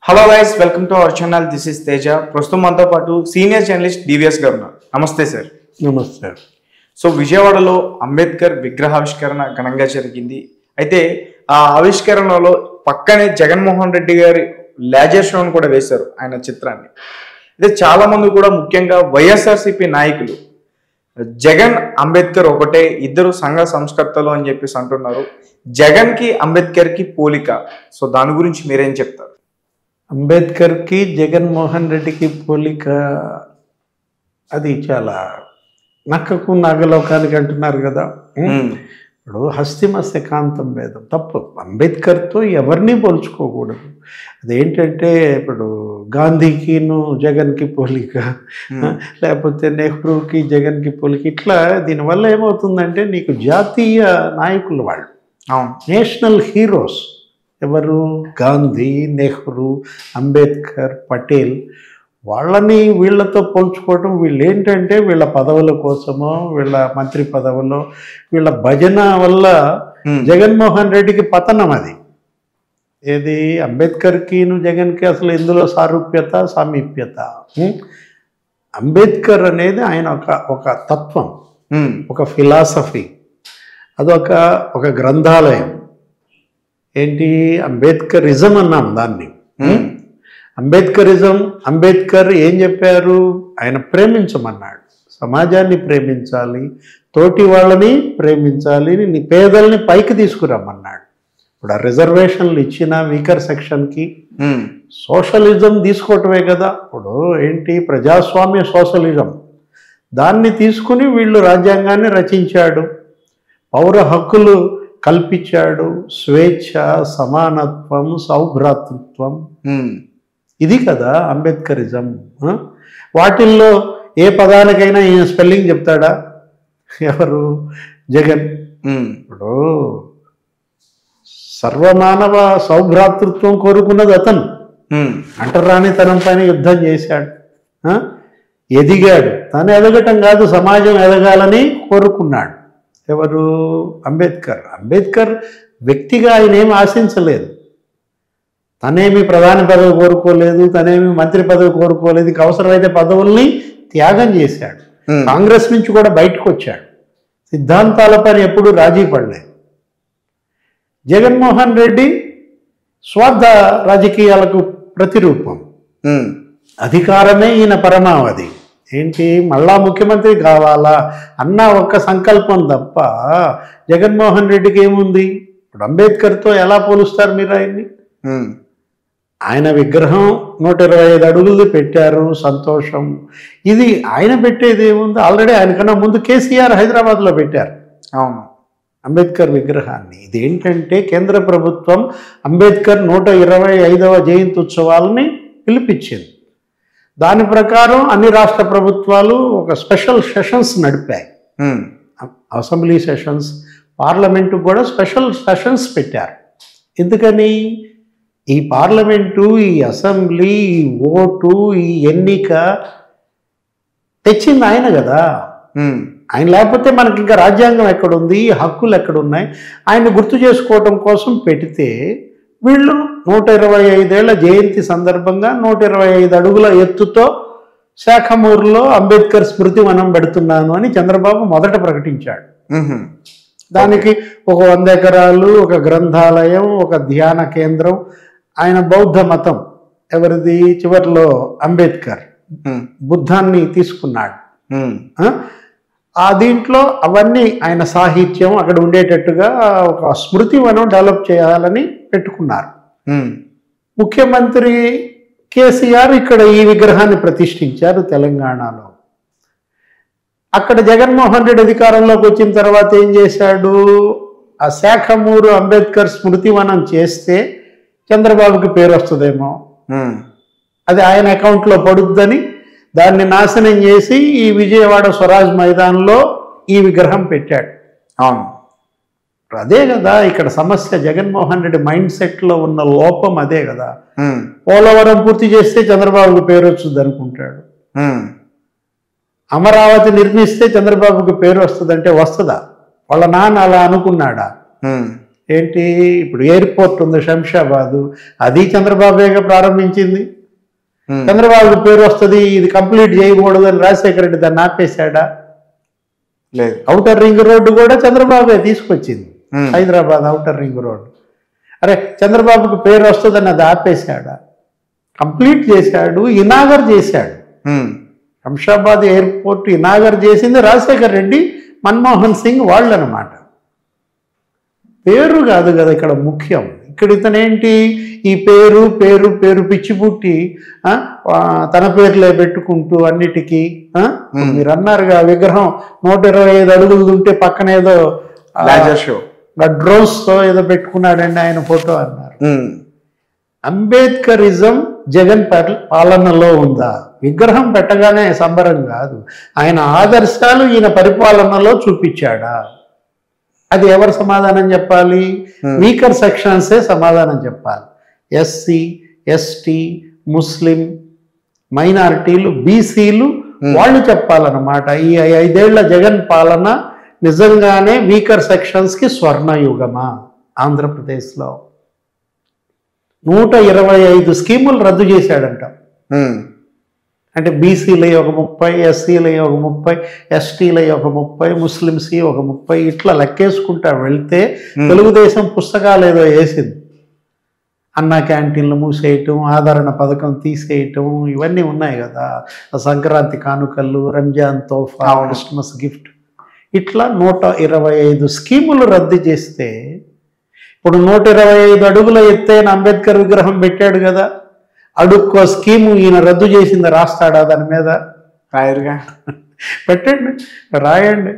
Hello guys, welcome to our channel. This is Teja. ప్రస్తుతం మనతో పాటు సీనియర్ జర్నలిస్ట్ డివిఎస్ గారు ఉన్నారు. నమస్తే సార్. నమస్తే. సో విజయవాడలో అంబేద్కర్ విగ్రహావిష్కరణ ఘనంగా జరిగింది. అయితే ఆ ఆవిష్కరణలో పక్కనే జగన్మోహన్ రెడ్డి గారి లేజర్ షోను కూడా వేశారు, ఆయన చిత్రాన్ని. అయితే చాలా మంది కూడా, ముఖ్యంగా వైఎస్ఆర్సీపీ నాయకులు, జగన్ అంబేద్కర్ ఒకటే, ఇద్దరు సంఘ సంస్కర్తలు అని చెప్పేసి అంటున్నారు. జగన్కి అంబేద్కర్కి పోలిక. సో దాని గురించి మీరేం చెప్తారు? అంబేద్కర్కి జగన్మోహన్ రెడ్డికి పోలిక అది చాలా నక్కకు నాగలోకానికి అంటున్నారు కదా. ఇప్పుడు హస్తిమస్యకాంతం భేదం తప్పు. అంబేద్కర్తో ఎవరిని పోల్చుకోకూడదు. అదేంటంటే ఇప్పుడు గాంధీకిను జగన్కి పోలిక, లేకపోతే నెహ్రూకి జగన్కి పోలిక, ఇట్లా దీనివల్ల ఏమవుతుందంటే నీకు జాతీయ నాయకులు వాళ్ళు, నేషనల్ హీరోస్ ఎవరు, గాంధీ, నెహ్రూ, అంబేద్కర్, పటేల్, వాళ్ళని వీళ్ళతో పోల్చుకోవటం. వీళ్ళు ఏంటంటే వీళ్ళ పదవుల కోసమో, వీళ్ళ మంత్రి పదవులో, వీళ్ళ భజన వల్ల జగన్మోహన్ రెడ్డికి పతనం. అది ఏది అంబేద్కర్కిను జగన్కి అసలు ఇందులో సారూప్యత సామీప్యత. అంబేద్కర్ అనేది ఆయన ఒక తత్వం, ఒక ఫిలాసఫీ, అదొక గ్రంథాలయం. ఏంటి అంబేద్కరిజం అన్నాం దాన్ని. అంబేద్కరిజం, అంబేద్కర్ ఏం చెప్పారు? ఆయన ప్రేమించమన్నాడు, సమాజాన్ని ప్రేమించాలి, తోటి వాళ్ళని ప్రేమించాలి, పేదల్ని పైకి తీసుకురమ్మన్నాడు. ఇప్పుడు ఆ రిజర్వేషన్లు ఇచ్చిన వీకర్ సెక్షన్కి సోషలిజం తీసుకోవటమే కదా. ఇప్పుడు ఏంటి ప్రజాస్వామ్య సోషలిజం, దాన్ని తీసుకుని వీళ్ళు రాజ్యాంగాన్ని రచించాడు, పౌర హక్కులు కల్పించాడు, స్వేచ్ఛ, సమానత్వం, సౌభ్రాతృత్వం, ఇది కదా అంబేద్కరిజం. వాటిల్లో ఏ పదానికైనా ఈయన స్పెల్లింగ్ చెప్తాడా? ఎవరు? జగన్. ఇప్పుడు సర్వమానవ సౌభ్రాతృత్వం కోరుకున్నది అతను. అంటరానితనం పైన యుద్ధం చేశాడు, ఎదిగాడు. తను ఎదగటం కాదు, సమాజం ఎదగాలని కోరుకున్నాడు. ఎవరు? అంబేద్కర్. అంబేద్కర్ వ్యక్తిగా ఆయన ఏమి ఆశించలేదు, తనేమి ప్రధాని పదవి కోరుకోలేదు, తనేమి మంత్రి పదవి కోరుకోలేదు. అవసరమైతే పదవుల్ని త్యాగం చేశాడు, కాంగ్రెస్ నుంచి కూడా బయటకు వచ్చాడు, సిద్ధాంతాలపైన ఎప్పుడు రాజీ పడలేదు. జగన్మోహన్ రెడ్డి స్వార్థ రాజకీయాలకు ప్రతిరూపం. అధికారమే ఈయన పరమావధి. ఏంటి మళ్ళా ముఖ్యమంత్రి కావాలా అన్న ఒక్క సంకల్పం తప్ప జగన్మోహన్ రెడ్డికి ఏముంది? ఇప్పుడు అంబేద్కర్తో ఎలా పోలుస్తారు మీరు ఆయన్ని? ఆయన విగ్రహం 125 అడుగులు పెట్టారు, సంతోషం. ఇది ఆయన పెట్టేది ఏముంది? ఆల్రెడీ ఆయనకన్నా ముందు కేసీఆర్ హైదరాబాద్లో పెట్టారు అంబేద్కర్ విగ్రహాన్ని. ఇదేంటంటే కేంద్ర ప్రభుత్వం అంబేద్కర్ 125వ జయంతి ఉత్సవాలని పిలిపించింది. దాని ప్రకారం అన్ని రాష్ట్ర ప్రభుత్వాలు ఒక స్పెషల్ సెషన్స్ నడిపాయి. అసెంబ్లీ సెషన్స్, పార్లమెంటు కూడా స్పెషల్ సెషన్స్ పెట్టారు. ఎందుకని? ఈ పార్లమెంటు, ఈ అసెంబ్లీ, ఈ ఓటు, ఈ ఎన్నిక తెచ్చింది ఆయన కదా. ఆయన లేకపోతే మనకి ఇంకా రాజ్యాంగం ఎక్కడుంది, హక్కులు ఎక్కడున్నాయి? ఆయన గుర్తు చేసుకోవటం కోసం పెడితే వీళ్ళు 125 ఏళ్ల జయంతి సందర్భంగా 125 అడుగుల ఎత్తుతో శాఖమూరులో అంబేద్కర్ స్మృతి వనం పెడుతున్నాను అని చంద్రబాబు మొదట ప్రకటించాడు. దానికి ఒక 100 ఎకరాలు, ఒక గ్రంథాలయం, ఒక ధ్యాన కేంద్రం. ఆయన బౌద్ధ మతం ఎవరిది? చివరిలో అంబేద్కర్ బుద్ధాన్ని తీసుకున్నాడు. దీంట్లో అవన్నీ ఆయన సాహిత్యం అక్కడ ఉండేటట్టుగా ఒక స్మృతి వనం డెవలప్ చేయాలని పెట్టుకున్నారు. ముఖ్యమంత్రి కేసీఆర్ ఇక్కడ ఈ విగ్రహాన్ని ప్రతిష్ఠించారు తెలంగాణలో. అక్కడ జగన్మోహన్ రెడ్డి అధికారంలోకి వచ్చిన తర్వాత ఏం చేశాడు? ఆ శాఖమూరు అంబేద్కర్ స్మృతి వనం చేస్తే చంద్రబాబుకి పేరు వస్తుందేమో, అది ఆయన అకౌంట్లో పడుద్దని దాన్ని నాశనం చేసి ఈ విజయవాడ స్వరాజ్ మైదాన్లో ఈ విగ్రహం పెట్టాడు. అదే కదా ఇక్కడ సమస్య. జగన్మోహన్ రెడ్డి మైండ్ సెట్లో ఉన్న లోపం అదే కదా. పోలవరం పూర్తి చేస్తే చంద్రబాబుకి పేరు వస్తుంది అనుకుంటాడు, అమరావతి నిర్మిస్తే చంద్రబాబుకి పేరు వస్తుందంటే వస్తుందా? వాళ్ళ నాన్న అలా అనుకున్నాడా? ఏంటి ఇప్పుడు ఎయిర్పోర్ట్ ఉంది శంషాబాదు, అది చంద్రబాబుగా ప్రారంభించింది. చంద్రబాబు పేరు వస్తుంది, ఇది కంప్లీట్ చేయకూడదు అని రాజశేఖర రెడ్డి దాన్ని ఆపేశాడా? లేదు. ఔటర్ రింగ్ రోడ్డు కూడా చంద్రబాబే తీసుకొచ్చింది, హైదరాబాద్ ఔటర్ రింగ్ రోడ్డు. అరే చంద్రబాబుకు పేరు వస్తుందని అది ఆపేశాడా? కంప్లీట్ చేశాడు, ఇనాగర్ చేశాడు. శంషాబాద్ ఎయిర్పోర్ట్ ఇనాగర్ చేసింది రాజశేఖర రెడ్డి, మన్మోహన్ సింగ్ వాళ్ళు అనమాట. పేరు కాదు కదా ఇక్కడ ముఖ్యం. ఇక్కడ ఇతనేంటి ఈ పేరు పేరు పేరు పిచ్చి పుట్టి తన పేర్లే పెట్టుకుంటూ అన్నిటికీ మీరు అన్నారుగా విగ్రహం 125 అడుగులు ఉంటే పక్కన ఏదో డ్రోన్స్ తో ఏదో పెట్టుకున్నాడండి ఆయన ఫోటో అన్నారు. అంబేద్కరిజం జగన్ పాలనలో ఉందా? విగ్రహం పెట్టగానే సంబరం కాదు, ఆయన ఆదర్శాలు ఈయన పరిపాలనలో చూపించాడా? అది ఎవరు సమాధానం చెప్పాలి? వీకర్ సెక్షన్సే సమాధానం చెప్పాలి. ఎస్సీ, ఎస్టీ, ముస్లిం, మైనారిటీలు, బీసీలు వాళ్ళు చెప్పాలన్నమాట. ఈ 5 ఏళ్ల జగన్ పాలన నిజంగానే వీకర్ సెక్షన్స్కి స్వర్ణయుగమా? ఆంధ్రప్రదేశ్లో 125 స్కీములు రద్దు చేశాడంట. అంటే బీసీలై ఒక 30, ఎస్సీలై ఒక 30, ఎస్టీలై ఒక 30, ముస్లిమ్స్ ఒక 30, ఇట్లా లెక్కేసుకుంటా వెళ్తే తెలుగుదేశం పుస్తకాలు ఏదో వేసింది. అన్నా క్యాంటీన్లు మూసేయటం, ఆదరణ పథకం తీసేయటం, ఇవన్నీ ఉన్నాయి కదా. సంక్రాంతి కానుకలు, రంజాన్ తోఫా, క్రిస్మస్ గిఫ్ట్, ఇట్లా 125 స్కీములు రద్దు చేస్తే ఇప్పుడు 125 అడుగుల ఎత్తైన అంబేద్కర్ విగ్రహం పెట్టాడు కదా, అడుక్కో స్కీము ఈయన రద్దు చేసింది రాస్తాడా? దాని మీద రాయరుగా. పెట్టండి, రాయండి.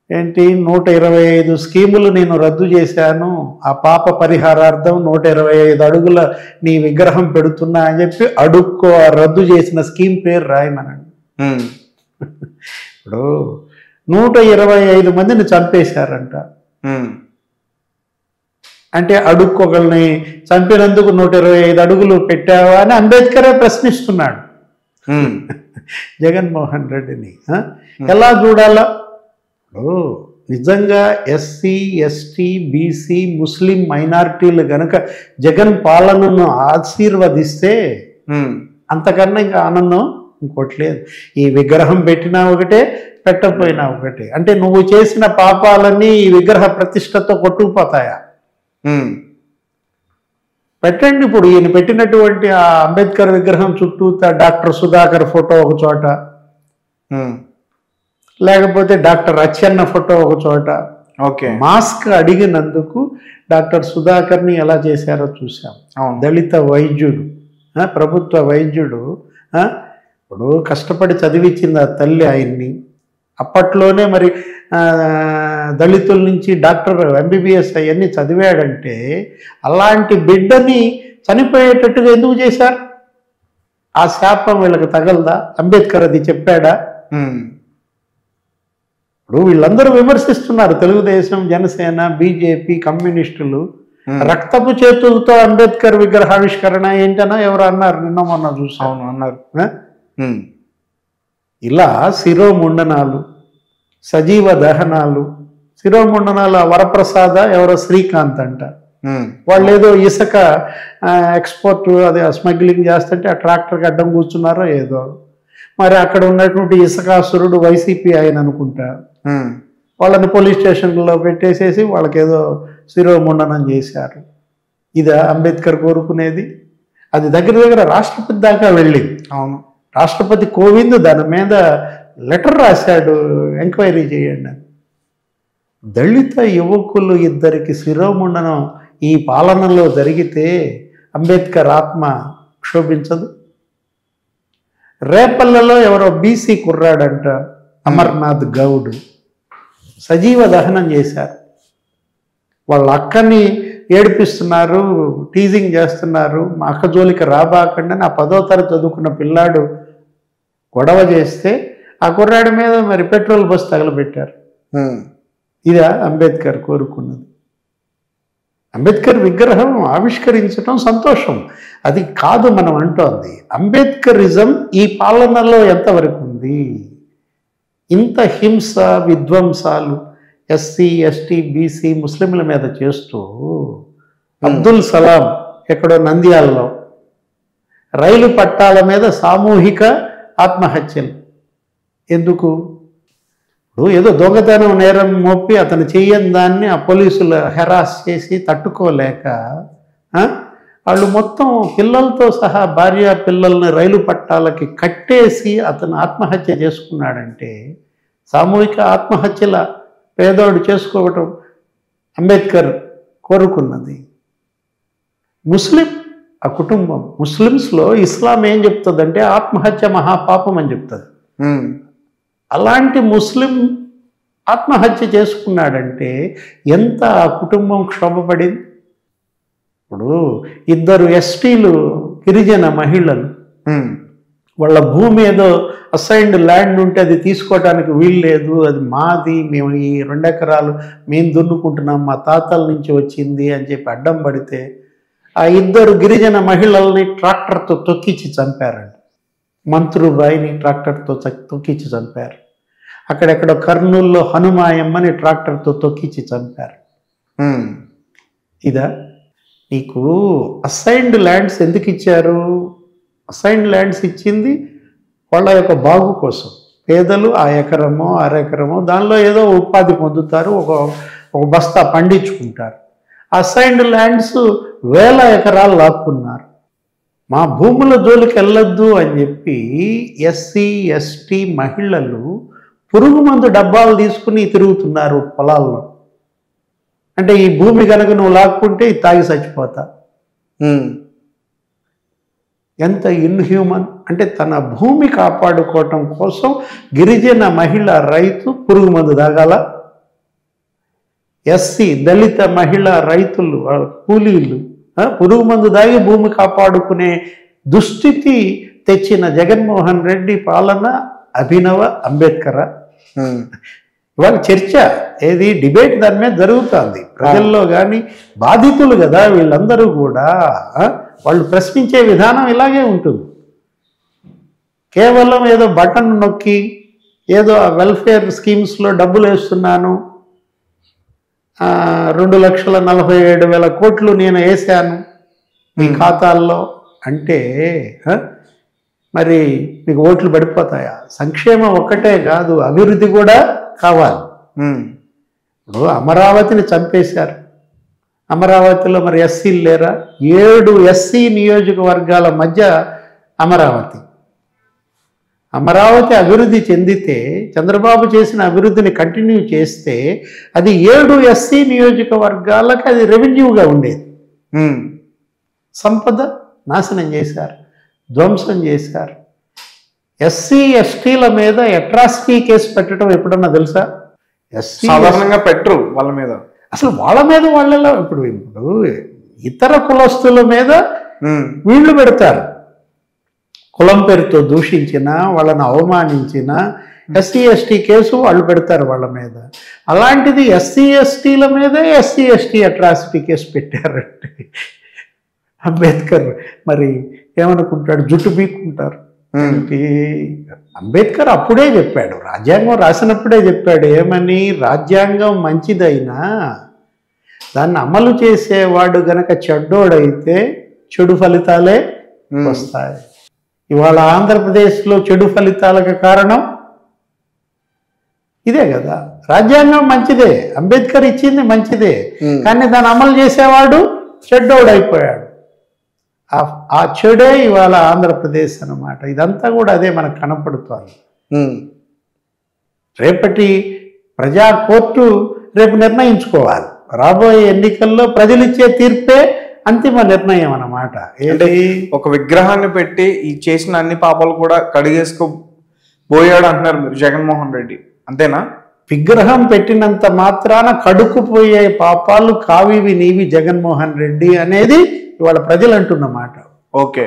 ఏంటి 125 స్కీములు నేను రద్దు చేశాను, ఆ పాప పరిహారార్థం 125 అడుగుల నీ విగ్రహం పెడుతున్నా అని చెప్పి అడుక్కో ఆ రద్దు చేసిన స్కీమ్ పేరు రాయమనండి. ఇప్పుడు 125 మందిని చంపేశారంట. అంటే అడుక్కొకళ్ళని చంపినందుకు 125 అడుగులు పెట్టావా అని అంబేద్కరే ప్రశ్నిస్తున్నాడు జగన్మోహన్ రెడ్డిని. ఎలా చూడాలా? నిజంగా ఎస్సీ, ఎస్టీ, బీసీ, ముస్లిం మైనారిటీలు గనక జగన్ పాలనను ఆశీర్వదిస్తే అంతకన్నా ఇంకా ఆనందం ఇంకోటి లేదు. ఈ విగ్రహం పెట్టినా ఒకటే, పెట్టకపోయినా ఒకటే. అంటే నువ్వు చేసిన పాపాలన్నీ ఈ విగ్రహ ప్రతిష్టతో కొట్టుకుపోతాయా? పెట్టండి. ఇప్పుడు ఈయన పెట్టినటువంటి ఆ అంబేద్కర్ విగ్రహం చుట్టూ డాక్టర్ సుధాకర్ ఫోటో ఒక చోట, లేకపోతే డాక్టర్ అచ్చెన్న ఫోటో ఒక చోట. ఓకే, మాస్క్ అడిగినందుకు డాక్టర్ సుధాకర్ని ఎలా చేశారో చూసాం. దళిత వైద్యుడు, ప్రభుత్వ వైద్యుడు, ఇప్పుడు కష్టపడి చదివించింది ఆ తల్లి ఆయన్ని. అప్పట్లోనే మరి దళితుల నుంచి డాక్టర్ ఎంబీబీఎస్ అవన్నీ చదివాడంటే అలాంటి బిడ్డని చనిపోయేటట్టుగా ఎందుకు చేశారు? ఆ శాపం వీళ్ళకి తగలదా? అంబేద్కర్ అది చెప్పాడా? ఇప్పుడు వీళ్ళందరూ విమర్శిస్తున్నారు, తెలుగుదేశం, జనసేన, బీజేపీ, కమ్యూనిస్టులు. రక్తపు చేతులతో అంబేద్కర్ విగ్రహావిష్కరణ ఏంటనో ఎవరు అన్నారు, నిన్న మొన్న చూసాను అన్నారు. ఇలా శిరోముండనాలు, సజీవ దహనాలు, శిరోముండనాలు వరప్రసాద ఎవరో శ్రీకాంత్ అంట, వాళ్ళు ఏదో ఇసుక ఎక్స్పోర్ట్ అదే స్మగ్లింగ్ చేస్తుంటే ఆ ట్రాక్టర్కి అడ్డం కూర్చున్నారో ఏదో. మరి అక్కడ ఉన్నటువంటి ఇసుకాసురుడు వైసీపీ ఆయన అనుకుంటా, వాళ్ళని పోలీస్ స్టేషన్లో పెట్టేసేసి వాళ్ళకి ఏదో శిరోముండనం చేశారు. ఇదా అంబేద్కర్ కోరుకునేది? అది దగ్గర దగ్గర రాష్ట్రపతి దాకా వెళ్ళింది. అవును, రాష్ట్రపతి కోవింద్ దాని మీద లెటర్ రాశాడు, ఎంక్వైరీ చేయండి అని. దళిత యువకులు 2 శిరోముండనం ఈ పాలనలో జరిగితే అంబేద్కర్ ఆత్మ క్షోభించదు? రేపల్లలో ఎవరో బీసీ కుర్రాడంట, అమర్నాథ్ గౌడ్, సజీవ దహనం చేశారు. వాళ్ళ అక్కని ఏడిపిస్తున్నారు, టీజింగ్ చేస్తున్నారు. మా అక్క జోలికి రాబాకండి అని ఆ 10వ తరగతి చదువుకున్న పిల్లాడు గొడవ చేస్తే ఆ కుర్రాడి మీద మరి పెట్రోల్ బస్ తగలబెట్టారు. ఇదా అంబేద్కర్ కోరుకున్నది? అంబేద్కర్ విగ్రహం ఆవిష్కరించడం సంతోషం, అది కాదు మనం అంటోంది. అంబేద్కరిజం ఈ పాలనలో ఎంతవరకు ఉంది? ఇంత హింస, విధ్వంసాలు, ఎస్సీ ఎస్టీ బీసీ ముస్లింల మీద చేస్తూ అబ్దుల్ సలాం ఎక్కడో నంద్యాలలో రైలు పట్టాల మీద సామూహిక ఆత్మహత్యలు. ఎందుకు? ఇప్పుడు ఏదో దొంగతనం నేరం మోపి అతను చెయ్యని దాన్ని ఆ పోలీసులు హెరాస్ చేసి తట్టుకోలేక వాళ్ళు మొత్తం పిల్లలతో సహా భార్య పిల్లల్ని రైలు పట్టాలకి కట్టేసి అతను ఆత్మహత్య చేసుకున్నాడంటే సామూహిక ఆత్మహత్యల పేదోడు చేసుకోవటం అంబేద్కర్ కోరుకున్నది. ముస్లిం ఆ కుటుంబం ముస్లిమ్స్లో ఇస్లాం ఏం చెప్తుందంటే ఆత్మహత్య మహాపాపం అని చెప్తుంది. అలాంటి ముస్లిం ఆత్మహత్య చేసుకున్నాడంటే ఎంత ఆ కుటుంబం క్షోభపడింది. ఇప్పుడు ఇద్దరు ఎస్టీలు గిరిజన మహిళలు వాళ్ళ భూమి ఏదో అసైన్డ్ ల్యాండ్ ఉంటే అది తీసుకోవడానికి వీలు లేదు, అది మాది, మేము ఈ 2 ఎకరాలు మేము దున్నుకుంటున్నాం, మా తాతల నుంచి వచ్చింది అని చెప్పి అడ్డం పడితే ఆ ఇద్దరు గిరిజన మహిళల్ని ట్రాక్టర్తో తొక్కించి చంపారండి. మంత్రుబాయిని ట్రాక్టర్తో తొక్కించి చంపారు. అక్కడెక్కడ కర్నూలులో హనుమాయమ్మని ట్రాక్టర్తో తొక్కించి చంపారు. ఇదా నీకు అసైన్డ్ ల్యాండ్స్ ఎందుకు ఇచ్చారు? అసైన్డ్ ల్యాండ్స్ ఇచ్చింది వాళ్ళ యొక్క బాగు కోసం. పేదలు ఆ ఎకరమో అరెకరమో దానిలో ఏదో ఉపాధి పొందుతారు, ఒక బస్తా పండించుకుంటారు. అసైన్డ్ ల్యాండ్స్ 1000 ఎకరాలు లాక్కున్నారు. మా భూముల జోలికి వెళ్ళొద్దు అని చెప్పి ఎస్సీ ఎస్టీ మహిళలు పురుగు మందు డబ్బాలు తీసుకుని తిరుగుతున్నారు పొలాల్లో. అంటే ఈ భూమి కనుక నువ్వు లాక్కుంటే ఇది తాగి చచ్చిపోతా. ఎంత ఇన్హ్యూమన్ అంటే తన భూమి కాపాడుకోవటం కోసం గిరిజన మహిళ రైతు పురుగు మందు తాగాల. ఎస్సీ దళిత మహిళ రైతులు కూలీలు పురుగు మందు దాగి భూమి కాపాడుకునే దుస్థితి తెచ్చిన జగన్మోహన్ రెడ్డి పాలన అభినవ అంబేద్కర్. ఇవాళ చర్చ ఏది డిబేట్ దాని మీద జరుగుతుంది ప్రజల్లో. కానీ బాధితులు కదా వీళ్ళందరూ కూడా, వాళ్ళు ప్రశ్నించే విధానం ఇలాగే ఉంటుంది. కేవలం ఏదో బటన్ నొక్కి ఏదో వెల్ఫేర్ స్కీమ్స్లో డబ్బులు వేస్తున్నాను, 2,47,000 కోట్లు నేను వేసాను మీ ఖాతాల్లో అంటే మరి మీకు ఓట్లు పడిపోతాయా? సంక్షేమం ఒక్కటే కాదు, అభివృద్ధి కూడా కావాలి. ఇప్పుడు అమరావతిని చంపేశారు. అమరావతిలో మరి ఎస్సీలు లేరా? 7 ఎస్సీ నియోజకవర్గాల మధ్య అమరావతి. అమరావతి అభివృద్ధి చెందితే, చంద్రబాబు చేసిన అభివృద్ధిని కంటిన్యూ చేస్తే అది 7 ఎస్సీ నియోజకవర్గాలకు అది రెవెన్యూగా ఉండేది. సంపద నాశనం చేశారు, ధ్వంసం చేశారు. ఎస్సీ ఎస్టీల మీద అట్రాసిటీ కేసు పెట్టడం ఎప్పుడన్నా తెలుసా? సాధారణంగా పెట్టరు వాళ్ళ మీద. అసలు వాళ్ళ మీద వాళ్ళలో ఇప్పుడు ఇతర కులస్తుల మీద వీళ్ళు పెడతారు. కులం పేరుతో దూషించిన, వాళ్ళని అవమానించిన ఎస్సీ ఎస్టీ కేసు వాళ్ళు పెడతారు వాళ్ళ మీద. అలాంటిది ఎస్సీ ఎస్టీల మీదే ఎస్సీ ఎస్టీ అట్రాసిటీ కేసు పెట్టారంటే అంబేద్కర్ మరి ఏమనుకుంటాడు? జుట్టు పీక్కుంటారు. అంబేద్కర్ అప్పుడే చెప్పాడు, రాజ్యాంగం రాసినప్పుడే చెప్పాడు ఏమని, రాజ్యాంగం మంచిదైనా దాన్ని అమలు చేసేవాడు గనక చెడ్డోడైతే చెడు ఫలితాలే వస్తాయి. ఇవాళ ఆంధ్రప్రదేశ్లో చెడు ఫలితాలకు కారణం ఇదే కదా. రాజ్యాంగం మంచిదే, అంబేద్కర్ ఇచ్చింది మంచిదే, కానీ దాన్ని అమలు చేసేవాడు చెడ్డోడైపోయాడు. ఆ చెడే ఇవాళ ఆంధ్రప్రదేశ్ అన్నమాట. ఇదంతా కూడా అదే మనకు కనపడుతోంది. రేపటి ప్రజా కోర్టు రేపు నిర్ణయించుకోవాలి. రాబోయే ఎన్నికల్లో ప్రజలు ఇచ్చే తీర్పే అంతిమ నిర్ణయం అన్నమాట. అంటే ఒక విగ్రహాన్ని పెట్టి ఈ చేసిన అన్ని పాపాలు కూడా కడిగేసుకోబోయాడు అంటున్నారు మీరు జగన్మోహన్ రెడ్డి, అంతేనా? విగ్రహం పెట్టినంత మాత్రాన కడుక్కుపోయే పాపాలు కావివి నీవి జగన్మోహన్ రెడ్డి అనేది ఇవాళ ప్రజలు అంటున్నమాట. ఓకే.